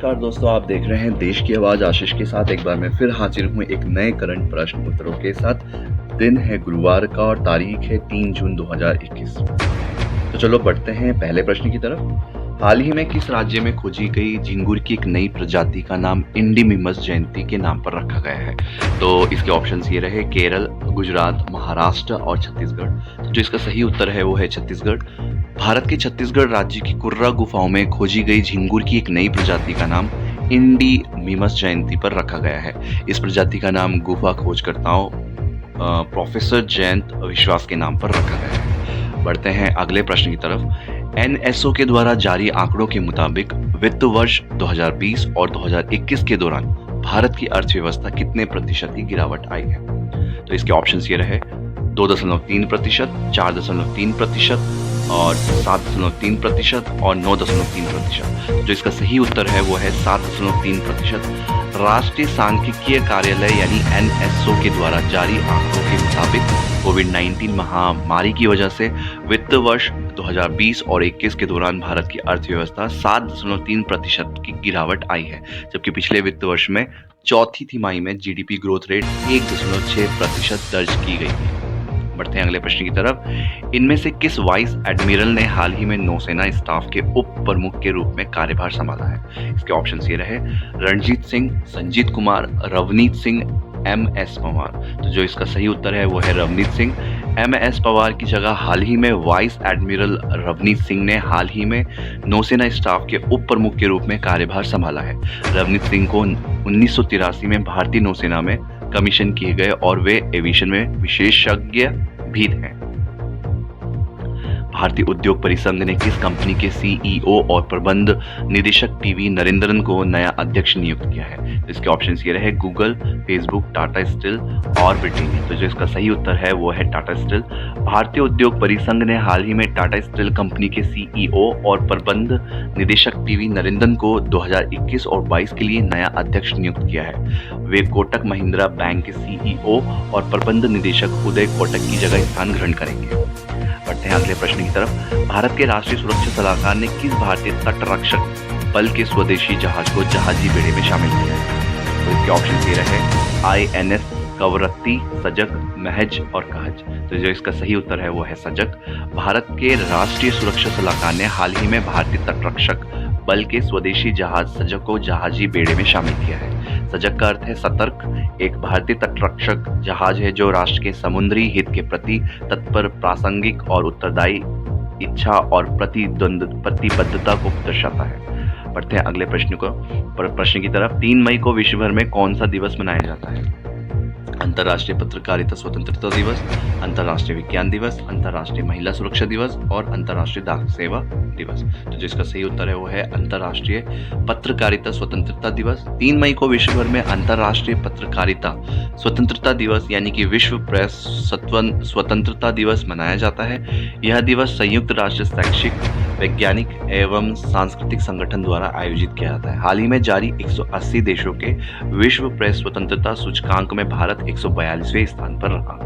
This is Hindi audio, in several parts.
नमस्कार दोस्तों, आप देख रहे हैं देश की आवाज़ आशीष के साथ। एक बार मैं फिर हाजिर हूँ एक नए करंट प्रश्न उत्तरों के साथ। दिन है गुरुवार का और तारीख है 3 जून 2021। तो चलो बढ़ते हैं पहले प्रश्न की तरफ। हाल ही में किस राज्य में खोजी गई झिंगुर की एक नई प्रजाति का नाम इंडिमिमस जयंती के नाम पर रखा गया है? तो इसके ऑप्शंस ये रहे केरल, गुजरात, महाराष्ट्र और छत्तीसगढ़। तो जो इसका सही उत्तर है वो है छत्तीसगढ़। भारत के छत्तीसगढ़ राज्य की कुर्रा गुफाओं में खोजी गई झिंगुर की एक नई प्रजाति का नाम इंडिमिमस जयंती पर रखा गया है। इस प्रजाति का नाम गुफा खोजकर्ताओं प्रोफेसर जयंत विश्वास के नाम पर रखा गया है। बढ़ते हैं अगले प्रश्न की तरफ। एनएसओ के द्वारा जारी आंकड़ों के मुताबिक वित्त वर्ष 2020 और 2021 के दौरान भारत की अर्थव्यवस्था कितने प्रतिशत की गिरावट आई है? तो इसके ऑप्शंस ये रहे 2.3%, 4.3% और 7.3% और 9.3%। जो इसका सही उत्तर है वो है 7.3%। राष्ट्रीय सांख्यिकीय कार्यालय यानी एनएसओ के द्वारा जारी आंकड़ों के मुताबिक कोविड-19 महामारी की वजह से वित्त वर्ष 2020 और 21 के दौरान भारत की अर्थव्यवस्था 7.3% की गिरावट आई है, जबकि पिछले वित्त वर्ष में चौथी तिमाही में जीडीपी ग्रोथ रेट 1.6% दर्ज की गई थी। बढ़ते हैं अगले प्रश्न की तरफ। इनमें से किस वाइस एडमिरल ने हाल ही में नौसेना स्टाफ के उप प्रमुख के रूप में कार्यभार संभाला है? इसके ऑप्शंस ये रहे रणजीत सिंह, संजीत कुमार, रवनीत सिंह, एमएस पवार। तो जो इसका सही उत्तर है वो है रवनीत सिंह। एमएस पवार की जगह हाल ही में वाइस एडमिरल रवनीत सिंह ने हाल ही में नौसेना स्टाफ के उप प्रमुख के रूप में कार्यभार संभाला है। रवनीत सिंह को 1983 में भारतीय नौसेना में कमीशन किए गए और वे एविएशन में विशेषज्ञ भी हैं। भारतीय उद्योग परिसंघ ने किस कंपनी के सीईओ और प्रबंध निदेशक टीवी नरेंद्रन को नया अध्यक्ष नियुक्त किया है? इसके ऑप्शंस ये रहे गूगल, फेसबुक, टाटा स्टील और ब्रिटेनिया। तो जो इसका सही उत्तर है वो है टाटा स्टील। भारतीय उद्योग परिसंघ ने हाल ही में टाटा स्टील कंपनी के सीईओ और प्रबंध निदेशक टीवी नरेंद्रन को 2021 और 22 के लिए नया अध्यक्ष नियुक्त किया है। वे कोटक महिंद्रा बैंक के सीईओ और प्रबंध निदेशक उदय कोटक की जगह स्थान ग्रहण करेंगे। बढ़ते हैं अगले प्रश्न की तरफ। भारत के राष्ट्रीय सुरक्षा सलाहकार ने किस भारतीय तटरक्षक बल के स्वदेशी जहाज को जहाजी बेड़े में शामिल किया है? तो इसके ऑप्शन ये रहे आईएनएस कवरत्ती, सजग, महज और कहज। तो जो इसका सही उत्तर है वो है सजग। भारत के राष्ट्रीय सुरक्षा सलाहकार ने हाल ही में भारतीय तटरक्षक बल के स्वदेशी जहाज सजग को जहाजी बेड़े में शामिल किया है। सजग का अर्थ है सतर्क। एक भारतीय तटरक्षक जहाज है जो राष्ट्र के समुद्री हित के प्रति तत्पर, प्रासंगिक और उत्तरदायी इच्छा और प्रतिबद्धता को दर्शाता है। बढ़ते हैं अगले प्रश्न की तरफ। 3 मई को विश्व भर में कौन सा दिवस मनाया जाता है? अंतर्राष्ट्रीय पत्रकारिता स्वतंत्रता दिवस, अंतर्राष्ट्रीय विज्ञान दिवस, अंतर्राष्ट्रीय महिला सुरक्षा दिवस और अंतर्राष्ट्रीय डाक सेवा दिवस। तो जिसका सही उत्तर है वो है अंतर्राष्ट्रीय पत्रकारिता स्वतंत्रता दिवस। 3 मई को विश्व भर में अंतर्राष्ट्रीय पत्रकारिता स्वतंत्रता दिवस यानी कि विश्व प्रेस स्वतंत्रता दिवस मनाया जाता है। यह दिवस संयुक्त राष्ट्र शैक्षिक, वैज्ञानिक एवं सांस्कृतिक संगठन द्वारा आयोजित किया जाता है। हाल ही में जारी 180 देशों के विश्व प्रेस स्वतंत्रता सूचकांक में भारत 142वें स्थान पर रहा।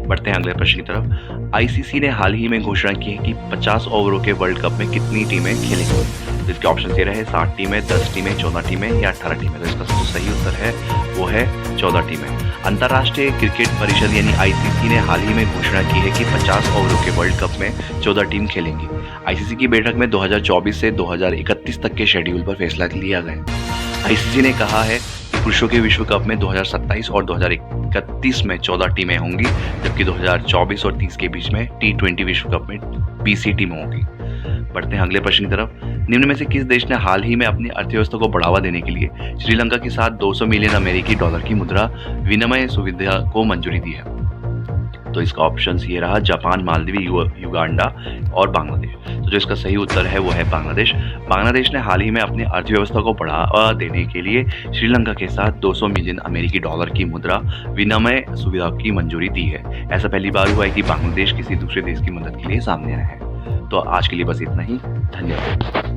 बढ़ते हैं अगले प्रश्न की तरफ। आईसीसी ने हाल ही में घोषणा की है कि 50 ओवरों के वर्ल्ड कप में कितनी टीमें खेलेंगी? तो इसके ऑप्शन ये रहे 60 टीमें, 10 टीमें, 14 टीमें या 18 टीमें। तो इसका जो सही उत्तर है वो है 14 टीमें। अंतर्राष्ट्रीय क्रिकेट परिषद यानी आईसीसी ने हाल ही में घोषणा की है कि 50 ओवरों के वर्ल्ड कप में 14 टीम खेलेंगी। आईसीसी की बैठक में 2024 से 2031 तक के शेड्यूल पर फैसला लिया गया। आईसीसी ने कहा है कि पुरुषों के विश्व कप में 2027 और 2031 में 14 टीमें होंगी, जबकि 2024 और 30 के बीच में T20 विश्व कप में 20 टीमें होंगी। बढ़ते हैं अगले प्रश्न की तरफ। निम्न में से किस देश ने हाल ही में अपनी अर्थव्यवस्था को बढ़ावा देने के लिए श्रीलंका के साथ 200 मिलियन अमेरिकी डॉलर की मुद्रा विनिमय सुविधा को मंजूरी दी है? तो इसका ऑप्शन ये रहा जापान, मालदीव, युगांडा और बांग्लादेश। तो जो इसका सही उत्तर है वो है बांग्लादेश। बांग्लादेश ने हाल ही में अपनी अर्थव्यवस्था को बढ़ावा देने के लिए श्रीलंका के साथ 200 मिलियन अमेरिकी डॉलर की मुद्रा विनिमय सुविधा की मंजूरी दी है। ऐसा पहली बार हुआ है कि बांग्लादेश किसी दूसरे देश की मदद के लिए सामने आया है। तो आज के लिए बस इतना ही। धन्यवाद।